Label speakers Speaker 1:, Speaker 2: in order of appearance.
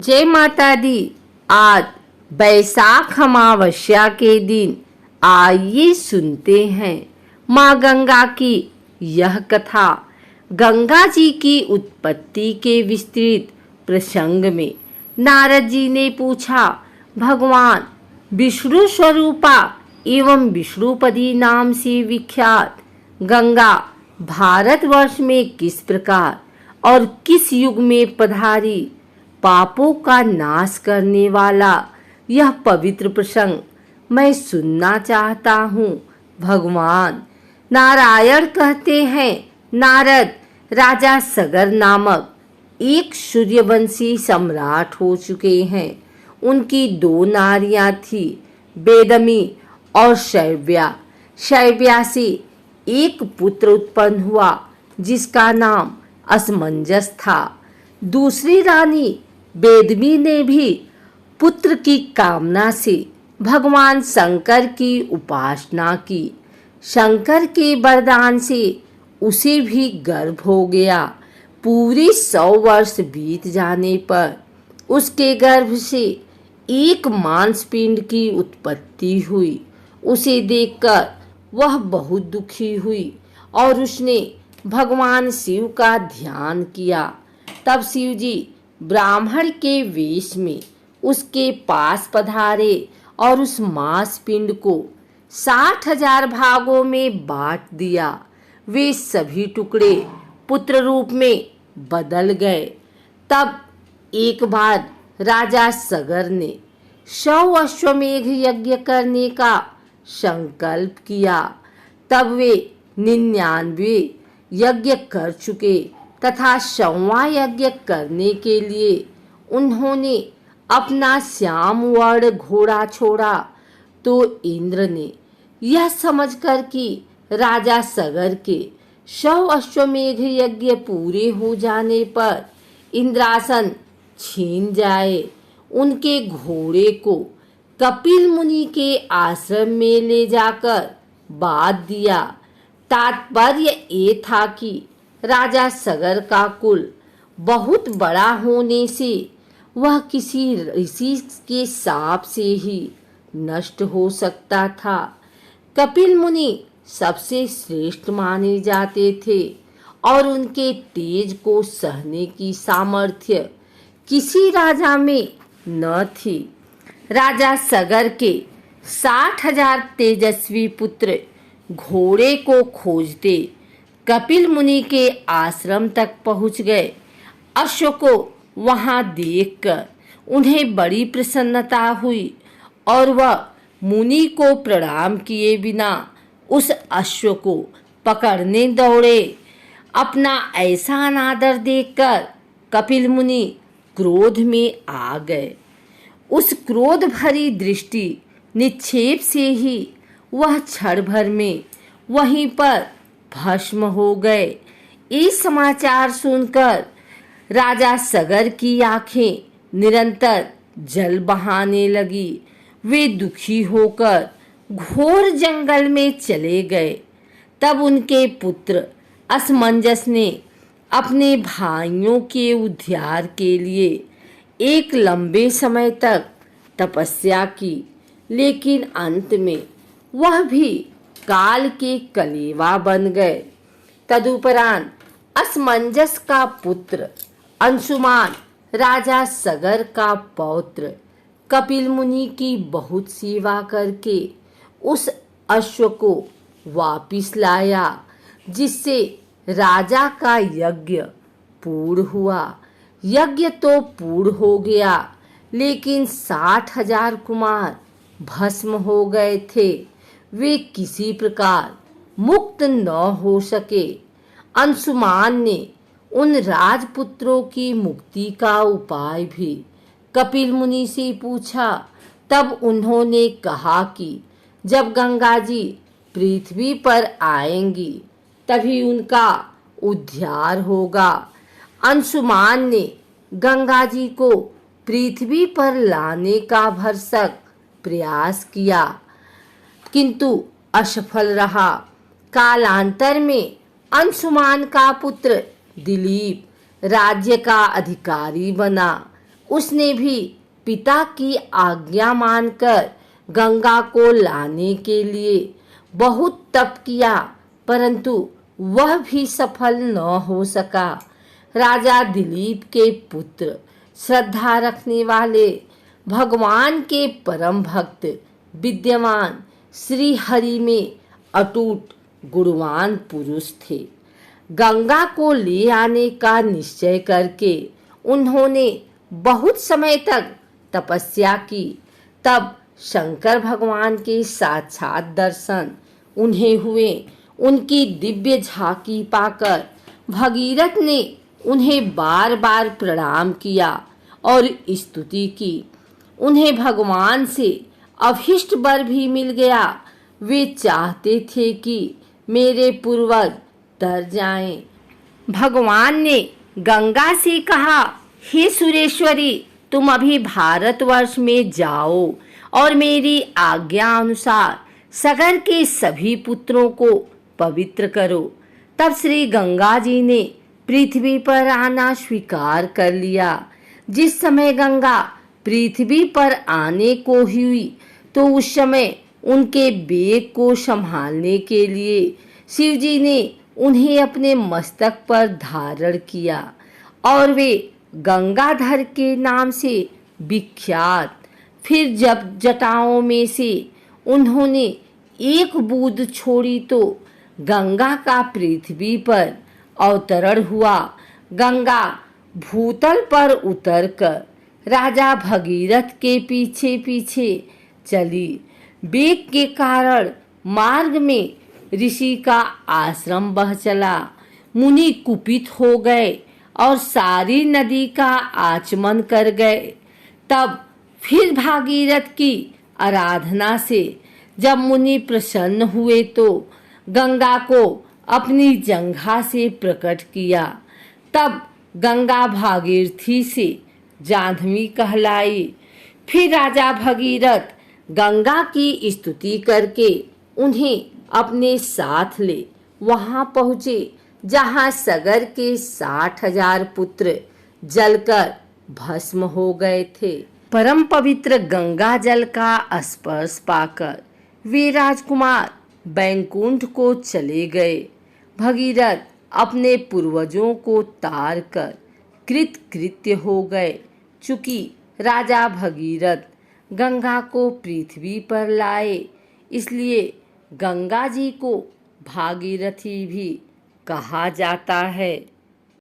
Speaker 1: जय माता दी। आज बैसाख अमावस्या के दिन आइए सुनते हैं माँ गंगा की यह कथा। गंगा जी की उत्पत्ति के विस्तृत प्रसंग में नारद जी ने पूछा, भगवान विष्णु स्वरूपा एवं विष्णुपदी नाम से विख्यात गंगा भारतवर्ष में किस प्रकार और किस युग में पधारी? पापों का नाश करने वाला यह पवित्र प्रसंग मैं सुनना चाहता हूँ। भगवान नारायण कहते हैं, नारद राजा सगर नामक एक सूर्यवंशी सम्राट हो चुके हैं। उनकी दो नारियां थी, बेदमी और शैव्या। शैव्या से एक पुत्र उत्पन्न हुआ जिसका नाम असमंजस था। दूसरी रानी बेदमी ने भी पुत्र की कामना से भगवान शंकर की उपासना की। शंकर के वरदान से उसे भी गर्भ हो गया। पूरे 100 वर्ष बीत जाने पर उसके गर्भ से एक मांसपिंड की उत्पत्ति हुई। उसे देखकर वह बहुत दुखी हुई और उसने भगवान शिव का ध्यान किया। तब शिव जी ब्राह्मण के वेश में उसके पास पधारे और उस मांसपिंड को 60,000 भागों में बांट दिया। वे सभी टुकड़े पुत्र रूप में बदल गए। तब एक बार राजा सगर ने 100 अश्वमेघ यज्ञ करने का संकल्प किया। तब वे 99 यज्ञ कर चुके तथा 100वां यज्ञ करने के लिए उन्होंने अपना श्याम वर्ण घोड़ा छोड़ा। तो इंद्र ने यह समझकर कि राजा सगर के 100 अश्वमेघ यज्ञ पूरे हो जाने पर इंद्रासन छीन जाए, उनके घोड़े को कपिल मुनि के आश्रम में ले जाकर बांध दिया। तात्पर्य ये था कि राजा सगर का कुल बहुत बड़ा होने से वह किसी ऋषि के शाप से ही नष्ट हो सकता था। कपिल मुनि सबसे श्रेष्ठ माने जाते थे और उनके तेज को सहने की सामर्थ्य किसी राजा में न थी। राजा सगर के 60,000 तेजस्वी पुत्र घोड़े को खोजते कपिल मुनि के आश्रम तक पहुंच गए। अश्व को वहां देखकर उन्हें बड़ी प्रसन्नता हुई और वह मुनि को प्रणाम किए बिना उस अश्व को पकड़ने दौड़े। अपना ऐसा अनादर देखकर कपिल मुनि क्रोध में आ गए। उस क्रोध भरी दृष्टि निक्षेप से ही वह क्षण भर में वहीं पर भस्म हो गए। ये समाचार सुनकर राजा सगर की आंखें निरंतर जल बहाने लगी। वे दुखी होकर घोर जंगल में चले गए। तब उनके पुत्र असमंजस ने अपने भाइयों के उद्धार के लिए एक लंबे समय तक तपस्या की, लेकिन अंत में वह भी काल के कलेवा बन गए। तदुपरांत असमंजस का पुत्र अंशुमान राजा सगर का पौत्र कपिल मुनि की बहुत सेवा करके उस अश्व को वापिस लाया, जिससे राजा का यज्ञ पूर्ण हुआ। यज्ञ तो पूर्ण हो गया, लेकिन 60,000 कुमार भस्म हो गए थे। वे किसी प्रकार मुक्त न हो सके। अंशुमान ने उन राजपुत्रों की मुक्ति का उपाय भी कपिल मुनि से पूछा। तब उन्होंने कहा कि जब गंगा जी पृथ्वी पर आएंगी तभी उनका उद्धार होगा। अंशुमान ने गंगा जी को पृथ्वी पर लाने का भरसक प्रयास किया, किंतु असफल रहा। कालांतर में अंशुमान का पुत्र दिलीप राज्य का अधिकारी बना उसने भी पिता की आज्ञा मानकर गंगा को लाने के लिए बहुत तप किया, परंतु वह भी सफल न हो सका। राजा दिलीप के पुत्र, श्रद्धा रखने वाले, भगवान के परम भक्त, विद्यमान श्री हरि में अटूट गुणवान पुरुष थे। गंगा को ले आने का निश्चय करके उन्होंने बहुत समय तक तपस्या की। तब शंकर भगवान के साक्षात दर्शन उन्हें हुए। उनकी दिव्य झांकी पाकर भगीरथ ने उन्हें बार बार प्रणाम किया और स्तुति की। उन्हें भगवान से अभीष्ट वर भी मिल गया। वे चाहते थे कि मेरे पूर्वज तर जाएं। भगवान ने गंगा से कहा, हे सुरेश्वरी, तुम अभी भारतवर्ष में जाओ और मेरी आज्ञा अनुसार सगर के सभी पुत्रों को पवित्र करो। तब श्री गंगा जी ने पृथ्वी पर आना स्वीकार कर लिया। जिस समय गंगा पृथ्वी पर आने को हुई तो उस समय उनके बेग को संभालने के लिए शिवजी ने उन्हें अपने मस्तक पर धारण किया और वे गंगाधर के नाम से विख्यात। फिर जब जटाओं में से उन्होंने एक बूंद छोड़ी तो गंगा का पृथ्वी पर अवतरण हुआ। गंगा भूतल पर उतरकर राजा भगीरथ के पीछे पीछे चली। वेग के कारण मार्ग में ऋषि का आश्रम बह चला। मुनि कुपित हो गए और सारी नदी का आचमन कर गए। तब फिर भागीरथ की आराधना से जब मुनि प्रसन्न हुए तो गंगा को अपनी जंघा से प्रकट किया। तब गंगा भागीरथी से जाह्नवी कहलाई। फिर राजा भगीरथ गंगा की स्तुति करके उन्हें अपने साथ ले वहां पहुँचे जहां सगर के 60,000 पुत्र जलकर भस्म हो गए थे। परम पवित्र गंगा जल का स्पर्श पाकर वे राजकुमार बैकुंठ को चले गए। भगीरथ अपने पूर्वजों को तार कर कृतकृत्य हो गए। चूंकि राजा भगीरथ गंगा को पृथ्वी पर लाए, इसलिए गंगा जी को भागीरथी भी कहा जाता है।